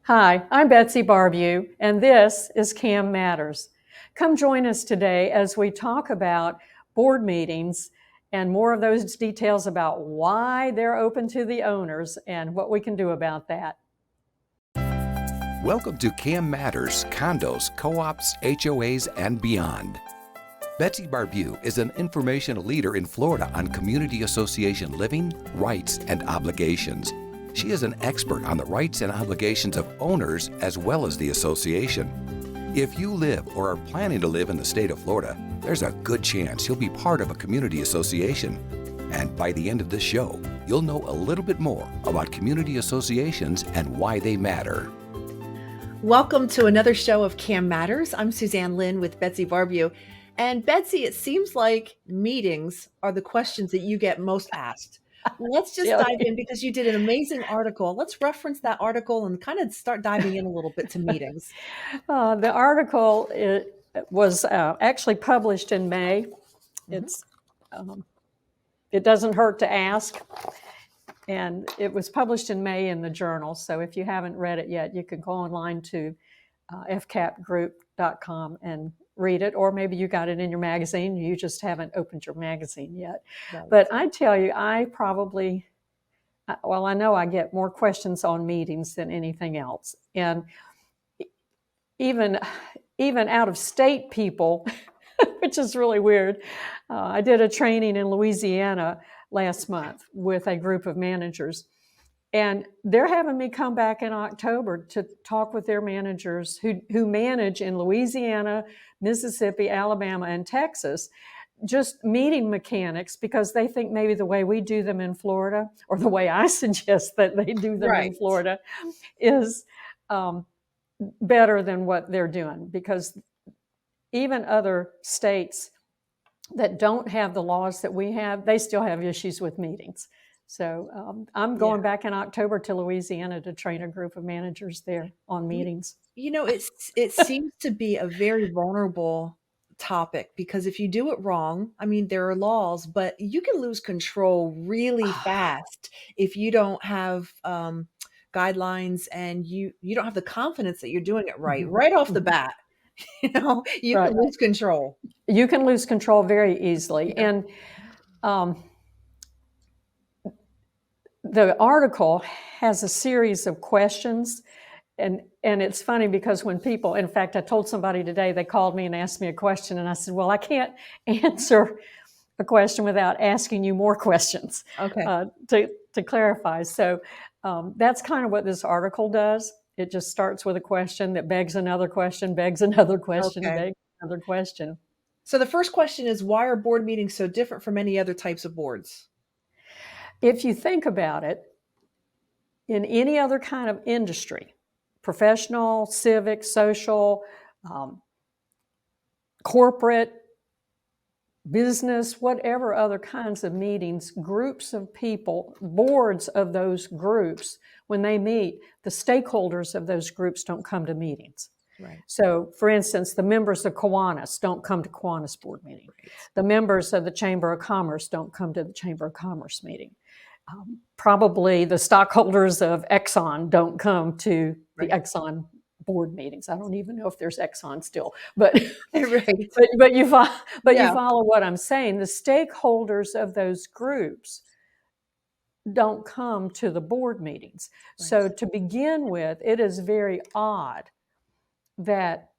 Hi, I'm Betsy Barbieux, and this is CAM Matters. Come join us today as we talk about board meetings and more of those details about why they're open to the owners and what we can do about that. Welcome to CAM Matters, Condos, Co-ops, HOAs, and beyond. Betsy Barbieux is an informational leader in Florida on community association living, rights, and obligations. She is an expert on the rights and obligations of owners as well as the association. If you live or are planning to live in the state of Florida, there's a good chance you'll be part of a community association. And by the end of this show, you'll know a little bit more about community associations and why they matter. Welcome to another show of CAM Matters. I'm Suzanne Lynn with Betsy Barbieux. And Betsy, it seems like meetings are the questions that you get most asked. Let's just dive in because you did an amazing article. Let's reference that article and kind of start diving in a little bit to meetings. The article was actually published in May. It doesn't hurt to ask. And it was published in May in the journal. So if you haven't read it yet, you can go online to fcapgroup.com and read it. Or maybe you got it in your magazine. You just haven't opened your magazine yet. Right. But I tell you, I know I get more questions on meetings than anything else. And even out of state people, which is really weird. I did a training in Louisiana last month with a group of managers. And they're having me come back in October to talk with their managers who manage in Louisiana, Mississippi, Alabama, and Texas, just meeting mechanics because they think maybe the way we do them in Florida, or the way I suggest that they do them in Florida, is better than what they're doing. Because even other states that don't have the laws that we have, they still have issues with meetings. So I'm going back in October to Louisiana to train a group of managers there on meetings. You know, it seems to be a very vulnerable topic because if you do it wrong, I mean, there are laws, but you can lose control really fast if you don't have guidelines and you don't have the confidence that you're doing it right off the bat. You know, you can lose control. You can lose control very easily. Yeah. And the article has a series of questions. And it's funny because when people, in fact, I told somebody today, they called me and asked me a question. And I said, well, I can't answer a question without asking you more questions to clarify. So that's kind of what this article does. It just starts with a question that begs another question, begs another question, begs another question. So the first question is, why are board meetings so different from any other types of boards? If you think about it, in any other kind of industry, professional, civic, social, corporate, business, whatever other kinds of meetings, groups of people, boards of those groups, when they meet, the stakeholders of those groups don't come to meetings. Right. So, for instance, the members of Kiwanis don't come to Kiwanis board meeting. Right. The members of the Chamber of Commerce don't come to the Chamber of Commerce meeting. Probably the stockholders of Exxon don't come to the Exxon board meetings. I don't even know if there's Exxon still, but but you follow what I'm saying. The stakeholders of those groups don't come to the board meetings. Right. So to begin with, it is very odd that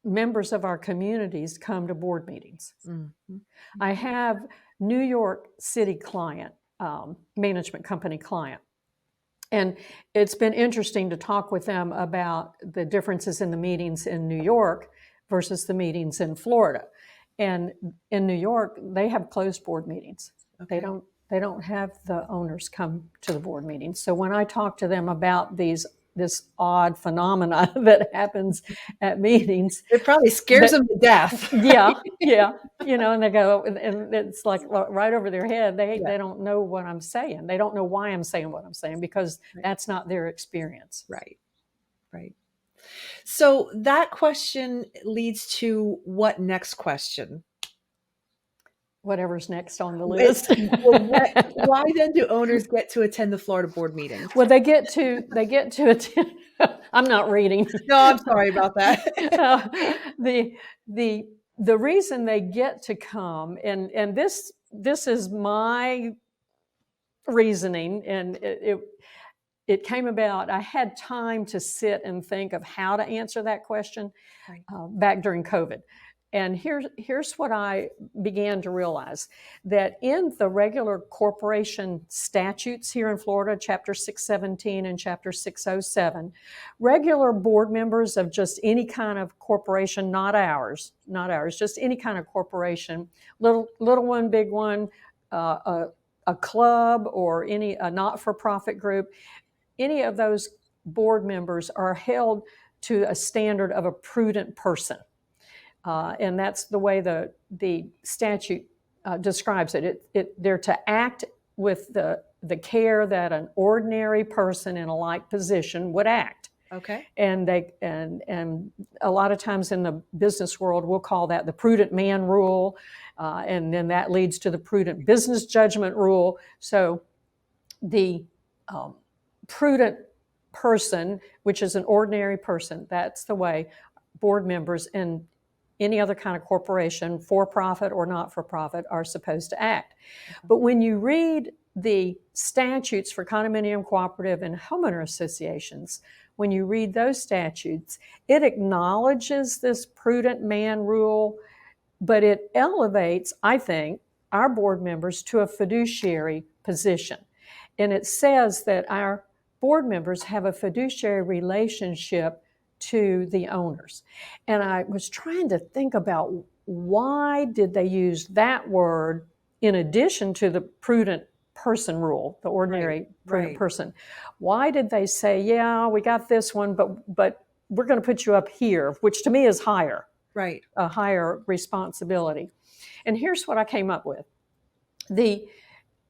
members of our communities come to board meetings. Mm-hmm. I have New York City client, management company client. And it's been interesting to talk with them about the differences in the meetings in New York versus the meetings in Florida. And in New York, they have closed board meetings. Okay. They don't have the owners come to the board meetings. So when I talk to them about this odd phenomena that happens at meetings, it probably scares them to death. Yeah. And they go, and it's like right over their head. They don't know what I'm saying. They don't know why I'm saying what I'm saying because that's not their experience. Right. So that question leads to what next question? whatever's next on the It's, list. well, why then do owners get to attend the Florida board meetings? Well, they get to attend. I'm not reading. No, I'm sorry about that. The the the reason they get to come, and this is my reasoning, and it came about. I had time to sit and think of how to answer that question Right. back during COVID. And here's what I began to realize, that in the regular corporation statutes here in Florida, Chapter 617 and Chapter 607, regular board members of just any kind of corporation, not ours, just any kind of corporation, little one, big one, a club or a not-for-profit group, any of those board members are held to a standard of a prudent person. And that's the way the statute describes it. They're to act with the care that an ordinary person in a like position would act. Okay. And a lot of times in the business world, we'll call that the prudent man rule, and then that leads to the prudent business judgment rule. So the prudent person, which is an ordinary person, that's the way board members in any other kind of corporation, for-profit or not-for-profit, are supposed to act. But when you read the statutes for condominium, cooperative, and homeowner associations, when you read those statutes, it acknowledges this prudent man rule, but it elevates, I think, our board members to a fiduciary position. And it says that our board members have a fiduciary relationship to the owners. And I was trying to think about, why did they use that word in addition to the prudent person rule, the ordinary prudent person? Why did they say, yeah, we got this one, but we're going to put you up here, which to me is higher, a higher responsibility? And here's what I came up with.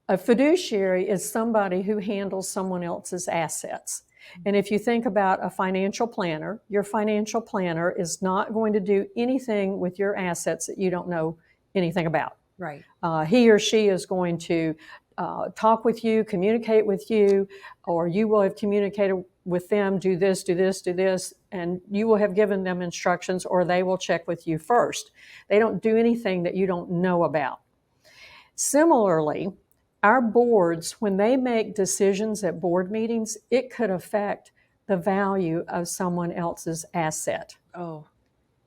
A fiduciary is somebody who handles someone else's assets. And if you think about a financial planner, your financial planner is not going to do anything with your assets that you don't know anything about. Right. He or she is going to talk with you, communicate with you, or you will have communicated with them, do this, do this, do this, and you will have given them instructions, or they will check with you first. They don't do anything that you don't know about. Similarly, our boards, when they make decisions at board meetings, it could affect the value of someone else's asset. Oh,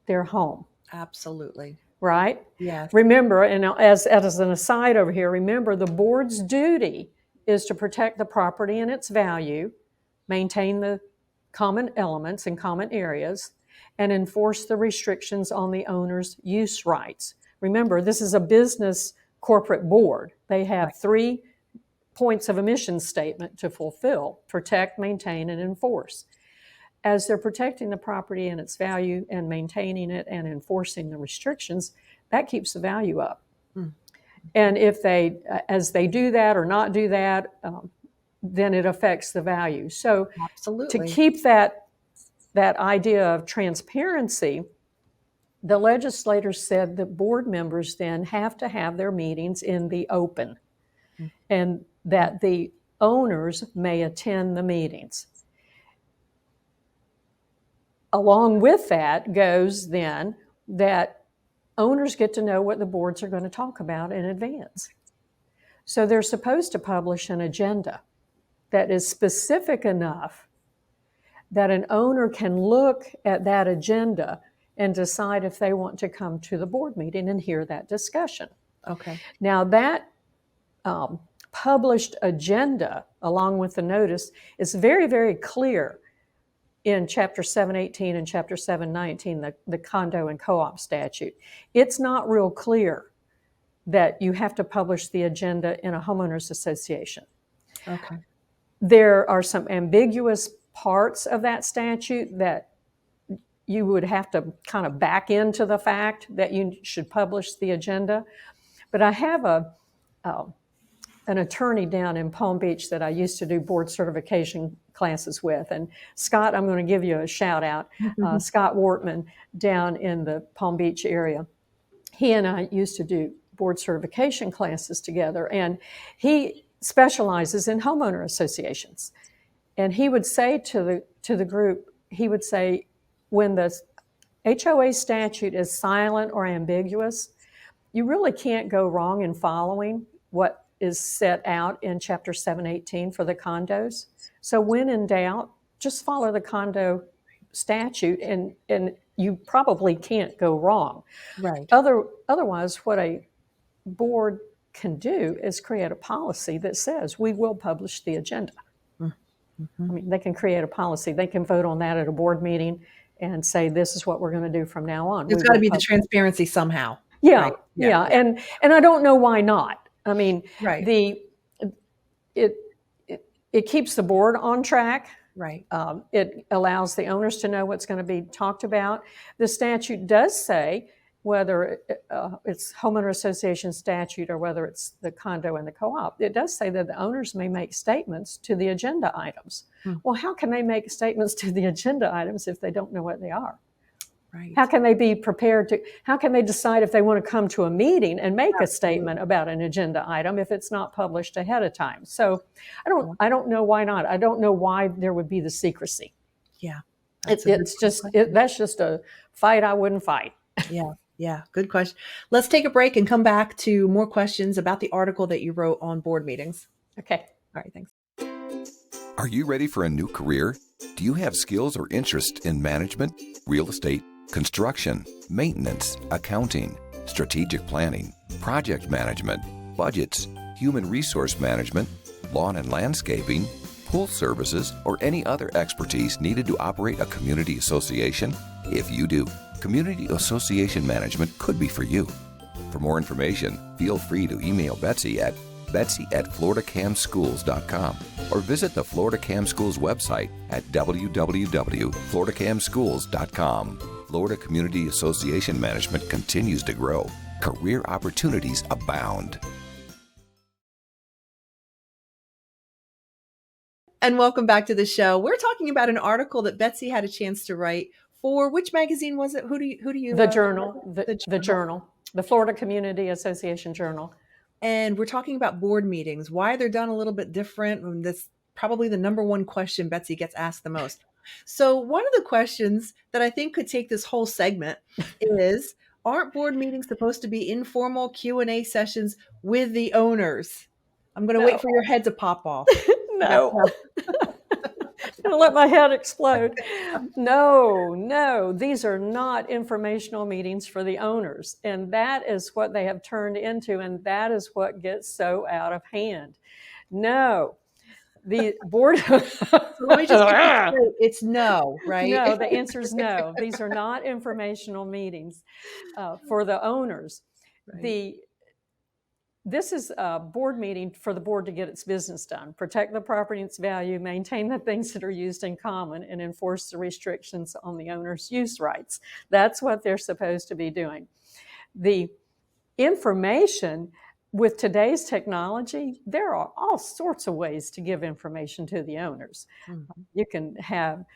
their home. Absolutely. Right? Yes. Remember, and as an aside over here, remember the board's duty is to protect the property and its value, maintain the common elements and common areas, and enforce the restrictions on the owner's use rights. Remember, this is a business corporate board. They have 3 points of a mission statement to fulfill: protect, maintain, and enforce. As they're protecting the property and its value and maintaining it and enforcing the restrictions, that keeps the value up. And if as they do that or not do that, then it affects the value. So to keep that idea of transparency, the legislators said that board members then have to have their meetings in the open, and that the owners may attend the meetings. Along with that goes then that owners get to know what the boards are going to talk about in advance. So they're supposed to publish an agenda that is specific enough that an owner can look at that agenda and decide if they want to come to the board meeting and hear that discussion. Okay. Now that published agenda, along with the notice, is very, very clear in Chapter 718 and Chapter 719, the Condo and Co-op statute. It's not real clear that you have to publish the agenda in a homeowners association. Okay. There are some ambiguous parts of that statute that you would have to kind of back into the fact that you should publish the agenda. But I have an attorney down in Palm Beach that I used to do board certification classes with. And Scott, I'm going to give you a shout out, Scott Wortman down in the Palm Beach area. He and I used to do board certification classes together, and he specializes in homeowner associations. And he would say to the group, he would say, when the HOA statute is silent or ambiguous, you really can't go wrong in following what is set out in Chapter 718 for the condos. So when in doubt, just follow the condo statute, and you probably can't go wrong. Right. Otherwise, what a board can do is create a policy that says we will publish the agenda. Mm-hmm. I mean, they can create a policy. They can vote on that at a board meeting and say, this is what we're going to do from now on. There's got to be the transparency somehow. Yeah, right? yeah. And I don't know why not. I mean, Right. It keeps the board on track. Right. It allows the owners to know what's going to be talked about. The statute does say, whether it's homeowner association statute or whether it's the condo and the co-op, it does say that the owners may make statements to the agenda items. Well, how can they make statements to the agenda items if they don't know what they are? Right. How can they be prepared to, how can they decide if they want to come to a meeting and make a statement about an agenda item if it's not published ahead of time? So I don't know why not. I don't know why there would be the secrecy. Yeah. That's just a fight I wouldn't fight. Yeah. Yeah. Good question. Let's take a break and come back to more questions about the article that you wrote on board meetings. Okay. All right. Thanks. Are you ready for a new career? Do you have skills or interest in management, real estate, construction, maintenance, accounting, strategic planning, project management, budgets, human resource management, lawn and landscaping, pool services, or any other expertise needed to operate a community association? If you do, community association management could be for you. For more information, feel free to email Betsy at betsy@floridacamschools.com or visit the Florida Cam Schools website at www.floridacamschools.com. Florida Community Association Management continues to grow. Career opportunities abound. And welcome back to the show. We're talking about an article that Betsy had a chance to write for which magazine was it? Who do you? The Journal, the Journal, the Florida Community Association Journal. And we're talking about board meetings, why they're done a little bit different. And that's probably the number one question Betsy gets asked the most. So one of the questions that I think could take this whole segment is, aren't board meetings supposed to be informal Q&A sessions with the owners? I'm going to wait for your head to pop off. No. I'm going to let my head explode. No, these are not informational meetings for the owners. And that is what they have turned into, and that is what gets so out of hand. No. The board. So let me just get this straight. It's no, right? No, the answer is no. These are not informational meetings for the owners. Right. This is a board meeting for the board to get its business done, protect the property and its value, maintain the things that are used in common, and enforce the restrictions on the owner's use rights. That's what they're supposed to be doing. The information, with today's technology, there are all sorts of ways to give information to the owners. Mm-hmm. You can have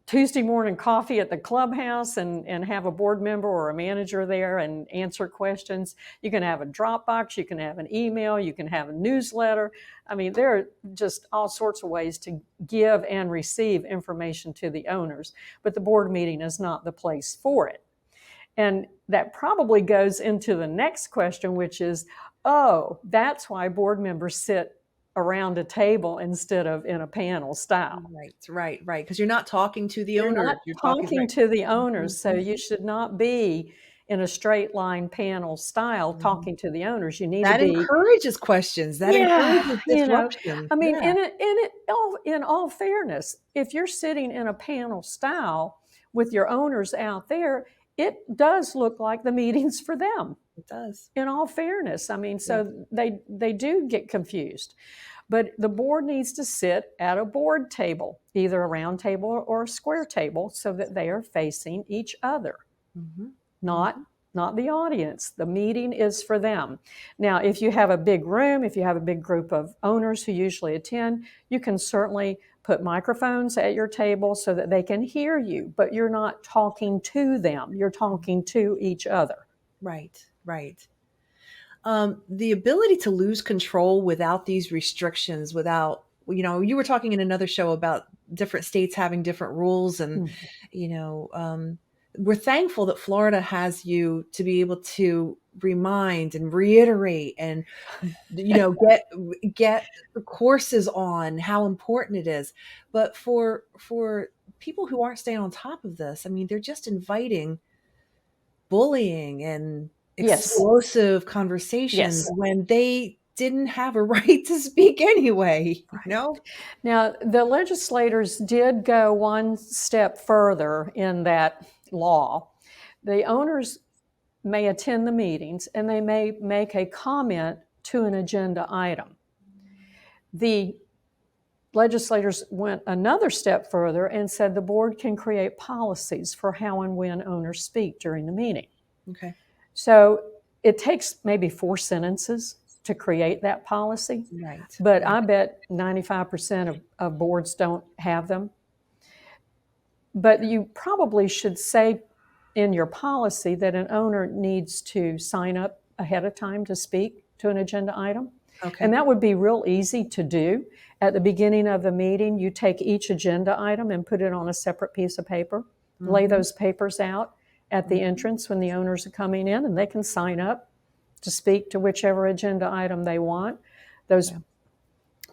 Tuesday morning coffee at the clubhouse and have a board member or a manager there and answer questions. You can have a Dropbox, you can have an email, you can have a newsletter. I mean, there are just all sorts of ways to give and receive information to the owners, but the board meeting is not the place for it. And that probably goes into the next question, which is, that's why board members sit around a table instead of in a panel style. Right. Because you're not talking to the owners. You're talking to the owners, so you should not be in a straight line panel style talking to the owners. You need to be. That encourages questions. That encourages disruption. I mean, in all fairness, if you're sitting in a panel style with your owners out there, it does look like the meeting's for them. It does. In all fairness. I mean, so they do get confused. But the board needs to sit at a board table, either a round table or a square table, so that they are facing each other, not the audience. The meeting is for them. Now, if you have a big room, if you have a big group of owners who usually attend, you can certainly put microphones at your table so that they can hear you, but you're not talking to them. You're talking to each other. Right. The ability to lose control without these restrictions, without, you were talking in another show about different states having different rules, and Mhm. you know, we're thankful that Florida has you to be able to remind and reiterate and get the courses on how important it is. But for people who aren't staying on top of this, I mean, they're just inviting bullying and Yes, explosive conversations yes. when they didn't have a right to speak anyway, you know? Now, the legislators did go one step further in that law. The owners may attend the meetings and they may make a comment to an agenda item. The legislators went another step further and said the board can create policies for how and when owners speak during the meeting. Okay. So it takes maybe 4 sentences to create that policy, Right. but Right. I bet 95% of boards don't have them. But you probably should say in your policy that an owner needs to sign up ahead of time to speak to an agenda item. Okay. And that would be real easy to do. At the beginning of the meeting, you take each agenda item and put it on a separate piece of paper, lay Mhm. those papers out at the entrance when the owners are coming in, and they can sign up to speak to whichever agenda item they want. Those Yeah.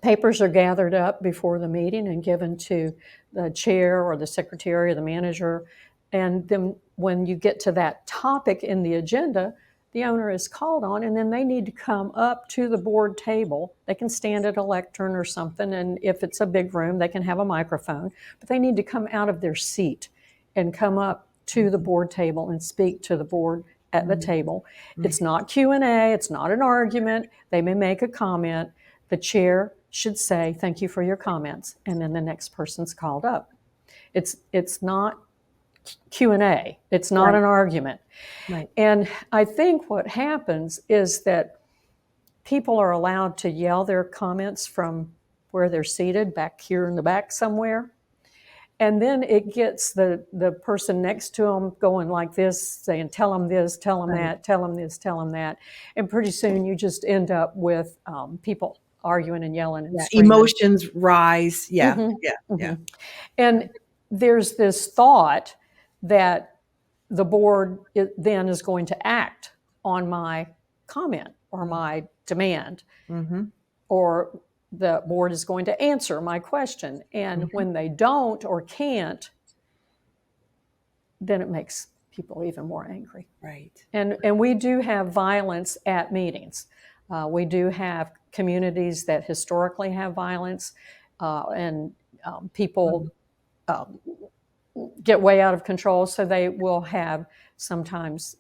papers are gathered up before the meeting and given to the chair or the secretary or the manager. And then when you get to that topic in the agenda, the owner is called on, and then they need to come up to the board table. They can stand at a lectern or something, and if it's a big room, they can have a microphone, but they need to come out of their seat and come up to the board table and speak to the board at the table. It's not Q&A, it's not an argument. They may make a comment. The chair should say, "Thank you for your comments," and then the next person's called up. It's not Q&A. It's not Right. an argument. Right. And I think what happens is that people are allowed to yell their comments from where they're seated, back here in the back somewhere. And then it gets the person next to them going like this, saying, "Tell them this, tell them Right. that, tell them this, tell them that." And pretty soon you just end up with people arguing and yelling and Yeah. screaming. Emotions rise. Yeah. Mhm, Yeah. Yeah. mhm. And there's this thought that the board then is going to act on my comment or my demand, Mhm. or the board is going to answer my question. And Mhm. when they don't or can't, then it makes people even more angry. Right. And we do have violence at meetings. We do have communities that historically have violence, and people um, get way out of control, so they will have sometimes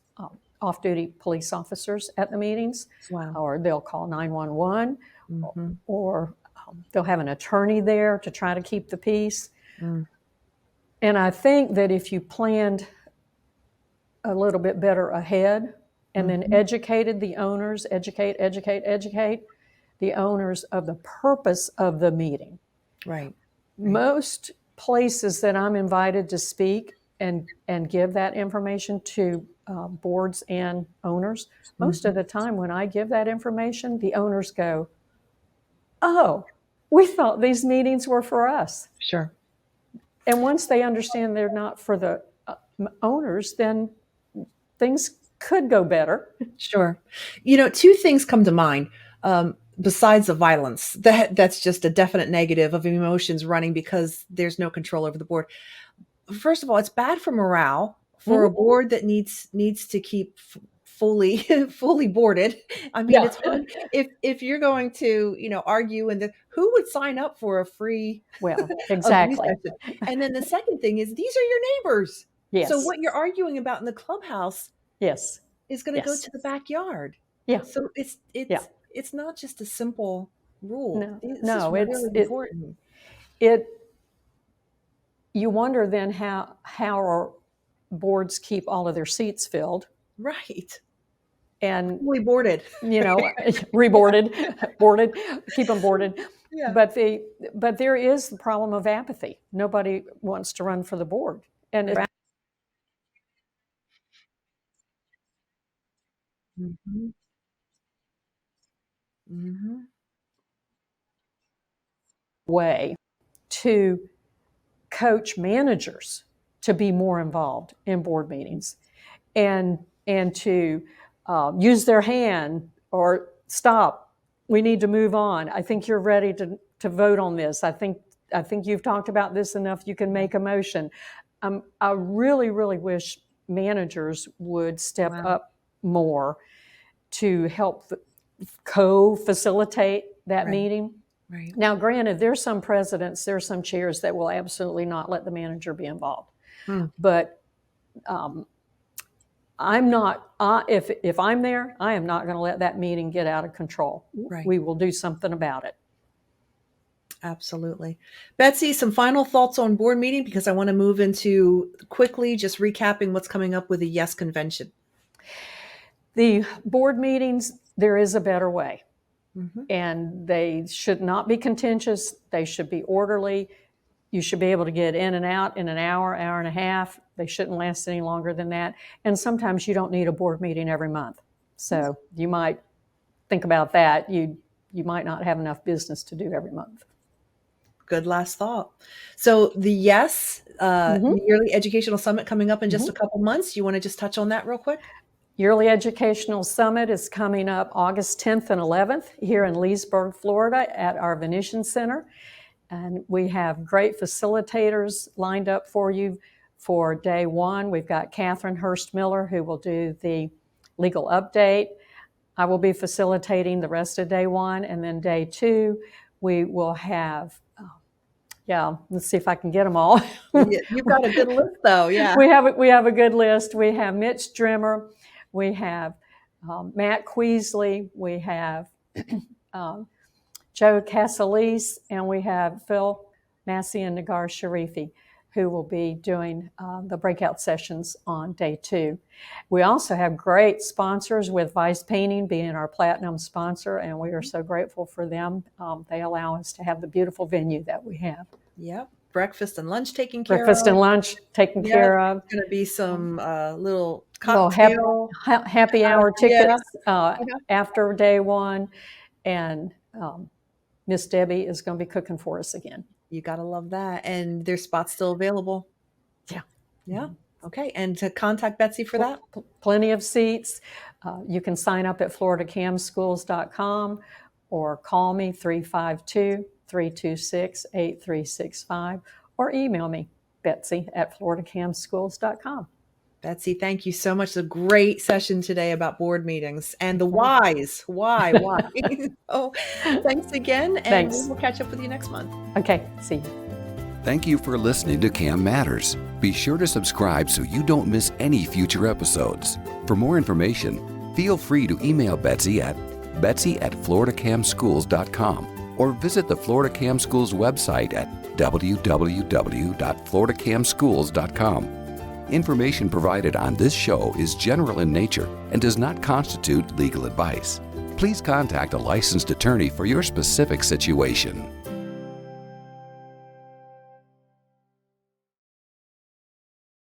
off-duty police officers at the meetings, Wow. or they'll call 911, Mhm. or they'll have an attorney there to try to keep the peace. Mm. And I think that if you planned a little bit better ahead and then Mhm. educated the owners, educate the owners of the purpose of the meeting. Right. Most places that I'm invited to speak and give that information to boards and owners, most of Mhm. the time when I give that information, the owners go, "Oh, we thought these meetings were for us." Sure. And once they understand they're not for the owners, then things could go better. Sure. Two things come to mind, besides the violence. That's just a definite negative of emotions running because there's no control over the board. First of all, it's bad for morale for a Mhm. board that needs to keep fully fully boarded. I mean, Yeah. it's hard if you're going to, argue, and who would sign up for a free Well, abuse exactly. session? And then the second thing is these are your neighbors. So Yes. what you're arguing about in the clubhouse Yes. is going to go Yes. to the backyard. Yeah. So it's Yeah. it's it's not just a simple rule. No. This is No. really important. It. You wonder then how our boards keep all of their seats filled Right. and Fully boarded. reboarded, boarded, keep them boarded. Yeah. But there is the problem of apathy. Nobody wants to run for the board, and Right. Mhm. Mhm. Way to coach managers to be more involved in board meetings and to use their hand or stop. We need to move on. I think you're ready to vote on this. I think you've talked about this enough. You can make a motion. I really, really wish managers would step Wow. up more to help co-facilitate that Right. meeting. Right. Now, granted, there's some presidents, there's some chairs that will absolutely not let the manager be involved. But I'm not, if I'm there, I am not going to let that meeting get out of control. Right. We will do something about it. Absolutely. Betsy, some final thoughts on board meeting, because I want to move into quickly just recapping what's coming up with the YES convention. The board meetings, there is a better way. Mm-hmm. And they should not be contentious. They should be orderly. You should be able to get in and out in an hour, hour and a half. They shouldn't last any longer than that. And sometimes you don't need a board meeting every month. So you might think about that. You might not have enough business to do every month. Good last thought. So the YES, Yearly Educational Summit coming up in just a couple months. You want to just touch on that real quick? Yearly Educational Summit is coming up August 10th and 11th here in Leesburg, Florida at our Venetian Center. And we have great facilitators lined up for you for day one. We've got Catherine Hurst Miller, who will do the legal update. I will be facilitating the rest of day one. And then day two, we will have, let's see if I can get them all. You've got a good list, though. Yeah. We have a good list. We have Mitch Drimmer. We have Matt Queasley. We have Joe Casalese, and we have Phil Massey and Nagar Sharifi, who will be doing the breakout sessions on day two. We also have great sponsors, with Vice Painting being our platinum sponsor, and we are so grateful for them. They allow us to have the beautiful venue that we have. Yep. Breakfast and lunch taken care of. Breakfast and lunch taken care of. There's going to be some little cocktail. Happy hour tickets after day one. And Miss Debbie is going to be cooking for us again. You got to love that. And there's spots still available. Yeah. Yeah. Okay. And to contact Betsy for that? Plenty of seats. You can sign up at floridacamschools.com or call me 352-326-8365 or email me, Betsy@floridacamschools.com. Betsy, thank you so much. It's a great session today about board meetings and the whys. Why? So, thanks again. And we'll catch up with you next month. Okay. See you. Thank you for listening to CAM Matters. Be sure to subscribe so you don't miss any future episodes. For more information, feel free to email Betsy at betsy@floridacamschools.com or visit the Florida Cam Schools website at www.floridacamschools.com. Information provided on this show is general in nature and does not constitute legal advice. Please contact a licensed attorney for your specific situation.